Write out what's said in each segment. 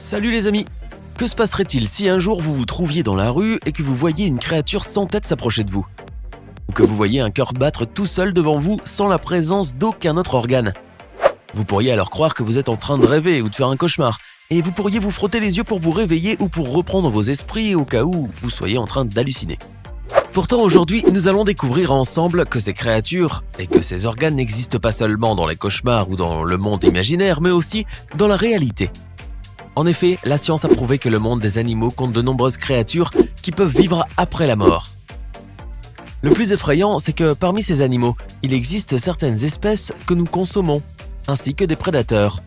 Salut les amis! Que se passerait-il si un jour vous vous trouviez dans la rue et que vous voyiez une créature sans tête s'approcher de vous? Ou que vous voyiez un cœur battre tout seul devant vous sans la présence d'aucun autre organe? Vous pourriez alors croire que vous êtes en train de rêver ou de faire un cauchemar, et vous pourriez vous frotter les yeux pour vous réveiller ou pour reprendre vos esprits au cas où vous soyez en train d'halluciner. Pourtant aujourd'hui, nous allons découvrir ensemble que ces créatures et que ces organes n'existent pas seulement dans les cauchemars ou dans le monde imaginaire, mais aussi dans la réalité. En effet, la science a prouvé que le monde des animaux compte de nombreuses créatures qui peuvent vivre après la mort. Le plus effrayant, c'est que parmi ces animaux, il existe certaines espèces que nous consommons, ainsi que des prédateurs.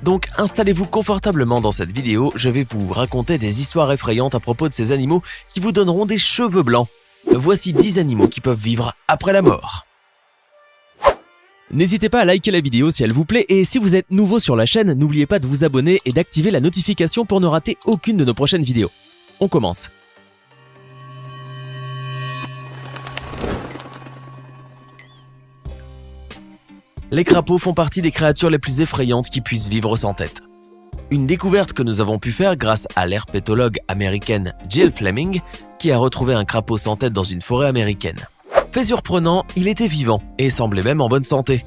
Donc installez-vous confortablement dans cette vidéo, je vais vous raconter des histoires effrayantes à propos de ces animaux qui vous donneront des cheveux blancs. Voici 10 animaux qui peuvent vivre après la mort. N'hésitez pas à liker la vidéo si elle vous plaît et si vous êtes nouveau sur la chaîne, n'oubliez pas de vous abonner et d'activer la notification pour ne rater aucune de nos prochaines vidéos. On commence. Les crapauds font partie des créatures les plus effrayantes qui puissent vivre sans tête. Une découverte que nous avons pu faire grâce à l'herpétologue américaine Jill Fleming, qui a retrouvé un crapaud sans tête dans une forêt américaine. Fait surprenant, il était vivant et semblait même en bonne santé.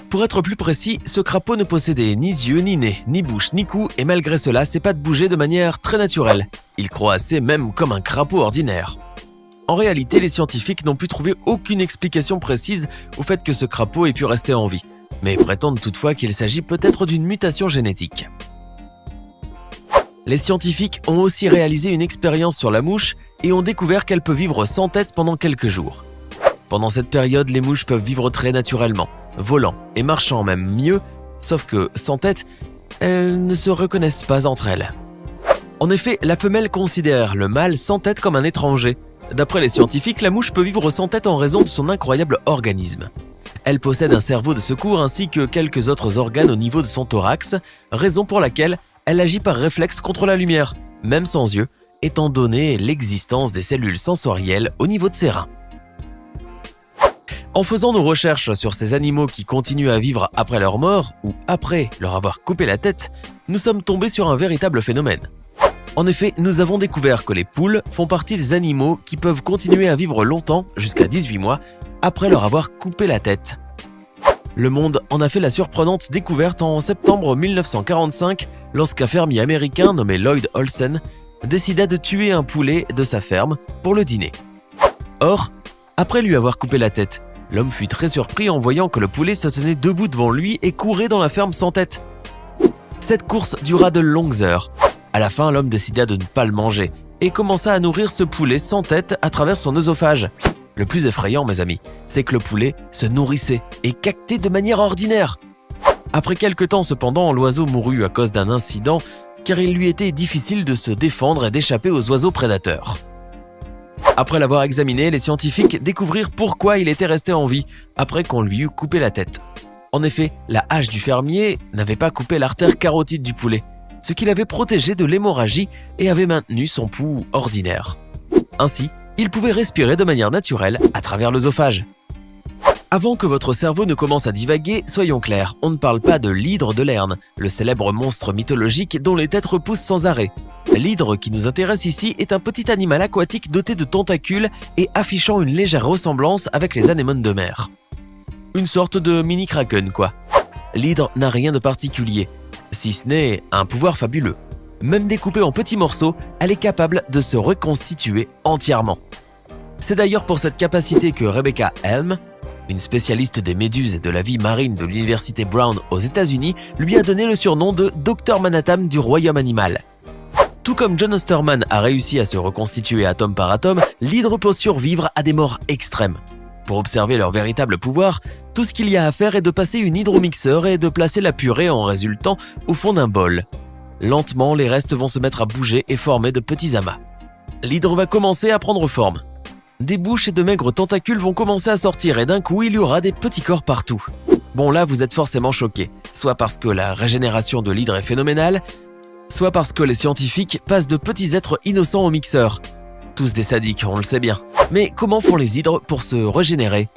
Pour être plus précis, ce crapaud ne possédait ni yeux, ni nez, ni bouche, ni cou, et malgré cela, ses pattes bougeaient de manière très naturelle. Il croassait même comme un crapaud ordinaire. En réalité, les scientifiques n'ont pu trouver aucune explication précise au fait que ce crapaud ait pu rester en vie, mais prétendent toutefois qu'il s'agit peut-être d'une mutation génétique. Les scientifiques ont aussi réalisé une expérience sur la mouche et ont découvert qu'elle peut vivre sans tête pendant quelques jours. Pendant cette période, les mouches peuvent vivre très naturellement, volant et marchant même mieux, sauf que, sans tête, elles ne se reconnaissent pas entre elles. En effet, la femelle considère le mâle sans tête comme un étranger. D'après les scientifiques, la mouche peut vivre sans tête en raison de son incroyable organisme. Elle possède un cerveau de secours ainsi que quelques autres organes au niveau de son thorax, raison pour laquelle elle agit par réflexe contre la lumière, même sans yeux, étant donné l'existence des cellules sensorielles au niveau de ses reins. En faisant nos recherches sur ces animaux qui continuent à vivre après leur mort ou après leur avoir coupé la tête, nous sommes tombés sur un véritable phénomène. En effet, nous avons découvert que les poules font partie des animaux qui peuvent continuer à vivre longtemps, jusqu'à 18 mois, après leur avoir coupé la tête. Le Monde en a fait la surprenante découverte en septembre 1945 lorsqu'un fermier américain nommé Lloyd Olsen décida de tuer un poulet de sa ferme pour le dîner. Or, après lui avoir coupé la tête, l'homme fut très surpris en voyant que le poulet se tenait debout devant lui et courait dans la ferme sans tête. Cette course dura de longues heures. À la fin, l'homme décida de ne pas le manger et commença à nourrir ce poulet sans tête à travers son œsophage. Le plus effrayant, mes amis, c'est que le poulet se nourrissait et cactait de manière ordinaire. Après quelque temps cependant, l'oiseau mourut à cause d'un incident car il lui était difficile de se défendre et d'échapper aux oiseaux prédateurs. Après l'avoir examiné, les scientifiques découvrirent pourquoi il était resté en vie après qu'on lui eut coupé la tête. En effet, la hache du fermier n'avait pas coupé l'artère carotide du poulet, ce qui l'avait protégé de l'hémorragie et avait maintenu son pouls ordinaire. Ainsi, il pouvait respirer de manière naturelle à travers l'œsophage. Avant que votre cerveau ne commence à divaguer, soyons clairs, on ne parle pas de l'hydre de Lerne, le célèbre monstre mythologique dont les têtes repoussent sans arrêt. L'hydre qui nous intéresse ici est un petit animal aquatique doté de tentacules et affichant une légère ressemblance avec les anémones de mer. Une sorte de mini-kraken quoi. L'hydre n'a rien de particulier, si ce n'est un pouvoir fabuleux. Même découpée en petits morceaux, elle est capable de se reconstituer entièrement. C'est d'ailleurs pour cette capacité que Rebecca Helm, une spécialiste des méduses et de la vie marine de l'université Brown aux États-Unis, lui a donné le surnom de Dr Manhattan du royaume animal. Tout comme John Osterman a réussi à se reconstituer atome par atome, l'hydre peut survivre à des morts extrêmes. Pour observer leur véritable pouvoir, tout ce qu'il y a à faire est de passer une hydromixeur et de placer la purée en résultant au fond d'un bol. Lentement, les restes vont se mettre à bouger et former de petits amas. L'hydre va commencer à prendre forme. Des bouches et de maigres tentacules vont commencer à sortir et d'un coup, il y aura des petits corps partout. Bon là, vous êtes forcément choqués, soit parce que la régénération de l'hydre est phénoménale, soit parce que les scientifiques passent de petits êtres innocents au mixeur. Tous des sadiques, on le sait bien. Mais comment font les hydres pour se régénérer?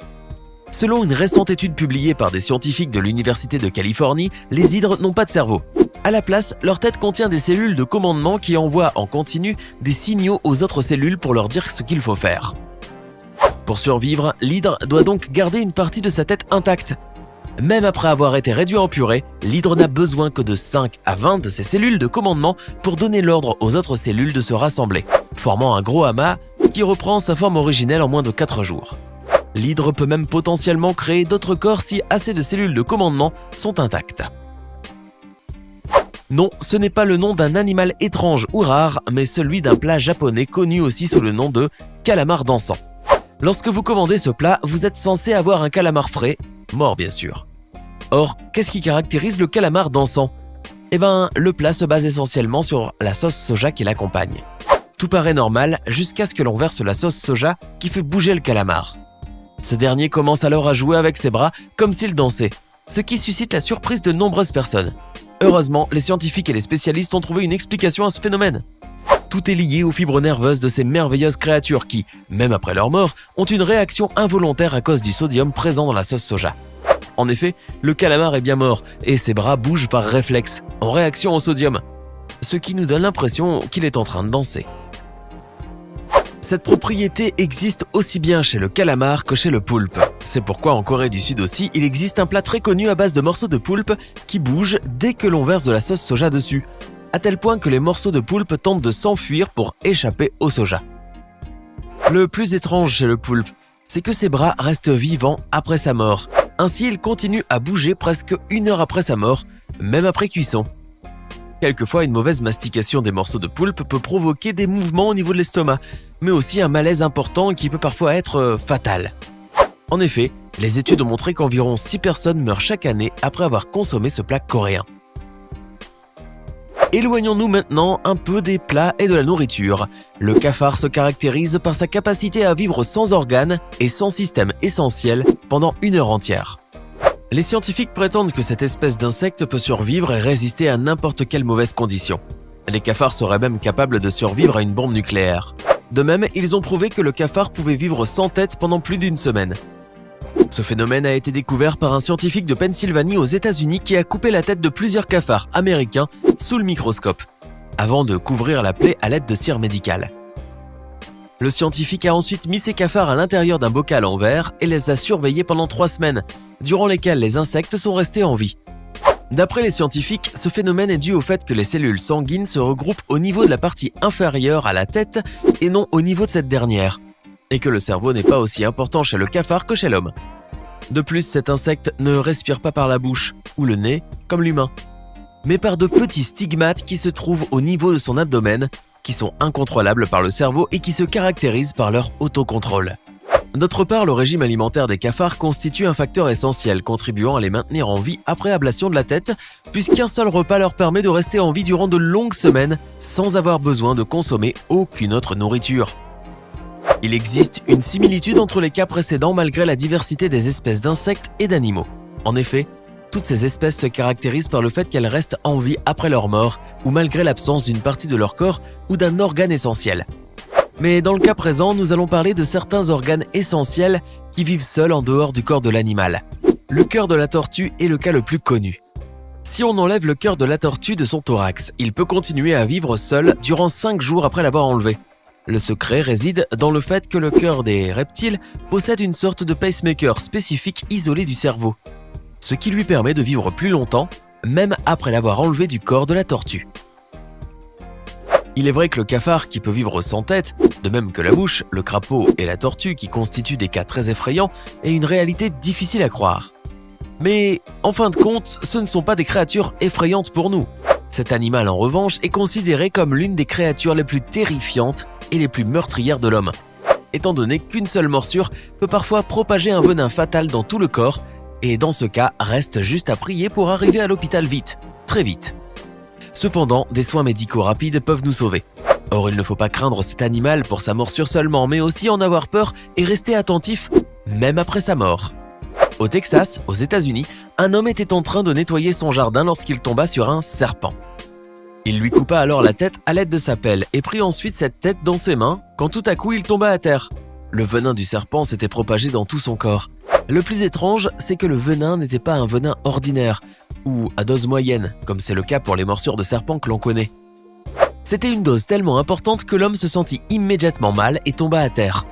Selon une récente étude publiée par des scientifiques de l'Université de Californie, les hydres n'ont pas de cerveau. À la place, leur tête contient des cellules de commandement qui envoient en continu des signaux aux autres cellules pour leur dire ce qu'il faut faire. Pour survivre, l'hydre doit donc garder une partie de sa tête intacte. Même après avoir été réduit en purée, l'hydre n'a besoin que de 5 à 20 de ses cellules de commandement pour donner l'ordre aux autres cellules de se rassembler, formant un gros amas qui reprend sa forme originelle en moins de 4 jours. L'hydre peut même potentiellement créer d'autres corps si assez de cellules de commandement sont intactes. Non, ce n'est pas le nom d'un animal étrange ou rare, mais celui d'un plat japonais connu aussi sous le nom de calamar dansant. Lorsque vous commandez ce plat, vous êtes censé avoir un calamar frais, mort bien sûr. Or, qu'est-ce qui caractérise le calamar dansant ? Eh ben, le plat se base essentiellement sur la sauce soja qui l'accompagne. Tout paraît normal jusqu'à ce que l'on verse la sauce soja qui fait bouger le calamar. Ce dernier commence alors à jouer avec ses bras comme s'il dansait, ce qui suscite la surprise de nombreuses personnes. Heureusement, les scientifiques et les spécialistes ont trouvé une explication à ce phénomène. Tout est lié aux fibres nerveuses de ces merveilleuses créatures qui, même après leur mort, ont une réaction involontaire à cause du sodium présent dans la sauce soja. En effet, le calamar est bien mort et ses bras bougent par réflexe, en réaction au sodium, ce qui nous donne l'impression qu'il est en train de danser. Cette propriété existe aussi bien chez le calamar que chez le poulpe. C'est pourquoi en Corée du Sud aussi, il existe un plat très connu à base de morceaux de poulpe qui bougent dès que l'on verse de la sauce soja dessus, à tel point que les morceaux de poulpe tentent de s'enfuir pour échapper au soja. Le plus étrange chez le poulpe, c'est que ses bras restent vivants après sa mort. Ainsi, il continue à bouger presque 1 heure après sa mort, même après cuisson. Quelquefois, une mauvaise mastication des morceaux de poulpe peut provoquer des mouvements au niveau de l'estomac, mais aussi un malaise important qui peut parfois être fatal. En effet, les études ont montré qu'environ 6 personnes meurent chaque année après avoir consommé ce plat coréen. Éloignons-nous maintenant un peu des plats et de la nourriture. Le cafard se caractérise par sa capacité à vivre sans organes et sans système essentiel pendant 1 heure entière. Les scientifiques prétendent que cette espèce d'insecte peut survivre et résister à n'importe quelle mauvaise condition. Les cafards seraient même capables de survivre à une bombe nucléaire. De même, ils ont prouvé que le cafard pouvait vivre sans tête pendant plus d'1 semaine. Ce phénomène a été découvert par un scientifique de Pennsylvanie aux États-Unis qui a coupé la tête de plusieurs cafards américains sous le microscope, avant de couvrir la plaie à l'aide de cire médicale. Le scientifique a ensuite mis ces cafards à l'intérieur d'un bocal en verre et les a surveillés pendant 3 semaines, durant lesquelles les insectes sont restés en vie. D'après les scientifiques, ce phénomène est dû au fait que les cellules sanguines se regroupent au niveau de la partie inférieure à la tête et non au niveau de cette dernière, et que le cerveau n'est pas aussi important chez le cafard que chez l'homme. De plus, cet insecte ne respire pas par la bouche ou le nez comme l'humain, mais par de petits stigmates qui se trouvent au niveau de son abdomen, qui sont incontrôlables par le cerveau et qui se caractérisent par leur autocontrôle. D'autre part, le régime alimentaire des cafards constitue un facteur essentiel contribuant à les maintenir en vie après ablation de la tête, puisqu'un seul repas leur permet de rester en vie durant de longues semaines sans avoir besoin de consommer aucune autre nourriture. Il existe une similitude entre les cas précédents malgré la diversité des espèces d'insectes et d'animaux. En effet, toutes ces espèces se caractérisent par le fait qu'elles restent en vie après leur mort ou malgré l'absence d'une partie de leur corps ou d'un organe essentiel. Mais dans le cas présent, nous allons parler de certains organes essentiels qui vivent seuls en dehors du corps de l'animal. Le cœur de la tortue est le cas le plus connu. Si on enlève le cœur de la tortue de son thorax, il peut continuer à vivre seul durant 5 jours après l'avoir enlevé. Le secret réside dans le fait que le cœur des reptiles possède une sorte de pacemaker spécifique isolé du cerveau, ce qui lui permet de vivre plus longtemps, même après l'avoir enlevé du corps de la tortue. Il est vrai que le cafard qui peut vivre sans tête, de même que la mouche, le crapaud et la tortue qui constituent des cas très effrayants, est une réalité difficile à croire. Mais en fin de compte, ce ne sont pas des créatures effrayantes pour nous. Cet animal en revanche est considéré comme l'une des créatures les plus terrifiantes et les plus meurtrières de l'homme, étant donné qu'une seule morsure peut parfois propager un venin fatal dans tout le corps, et dans ce cas, reste juste à prier pour arriver à l'hôpital vite, très vite. Cependant, des soins médicaux rapides peuvent nous sauver. Or, il ne faut pas craindre cet animal pour sa morsure seulement, mais aussi en avoir peur et rester attentif, même après sa mort. Au Texas, aux États-Unis, un homme était en train de nettoyer son jardin lorsqu'il tomba sur un serpent. Il lui coupa alors la tête à l'aide de sa pelle et prit ensuite cette tête dans ses mains quand tout à coup il tomba à terre. Le venin du serpent s'était propagé dans tout son corps. Le plus étrange, c'est que le venin n'était pas un venin ordinaire. ou à dose moyenne, comme c'est le cas pour les morsures de serpent que l'on connaît. C'était une dose tellement importante que l'homme se sentit immédiatement mal et tomba à terre.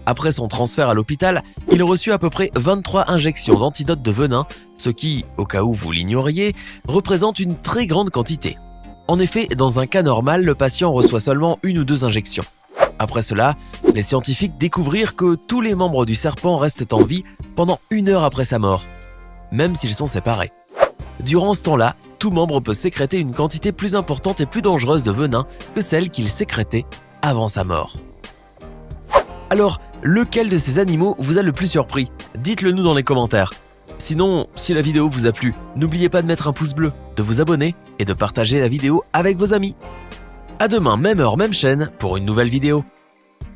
Après son transfert à l'hôpital, il reçut à peu près 23 injections d'antidote de venin, ce qui, au cas où vous l'ignoriez, représente une très grande quantité. En effet, dans un cas normal, le patient reçoit seulement 1 ou 2 injections. Après cela, les scientifiques découvrirent que tous les membres du serpent restent en vie pendant 1 heure après sa mort, même s'ils sont séparés. Durant ce temps-là, tout membre peut sécréter une quantité plus importante et plus dangereuse de venin que celle qu'il sécrétait avant sa mort. Alors, lequel de ces animaux vous a le plus surpris? Dites-le nous dans les commentaires. Sinon, si la vidéo vous a plu, n'oubliez pas de mettre un pouce bleu, de vous abonner et de partager la vidéo avec vos amis. À demain, même heure, même chaîne, pour une nouvelle vidéo.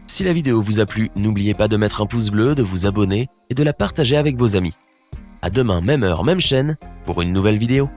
Si la vidéo vous a plu, n'oubliez pas de mettre un pouce bleu, de vous abonner et de la partager avec vos amis. À demain, même heure, même chaîne, pour une nouvelle vidéo.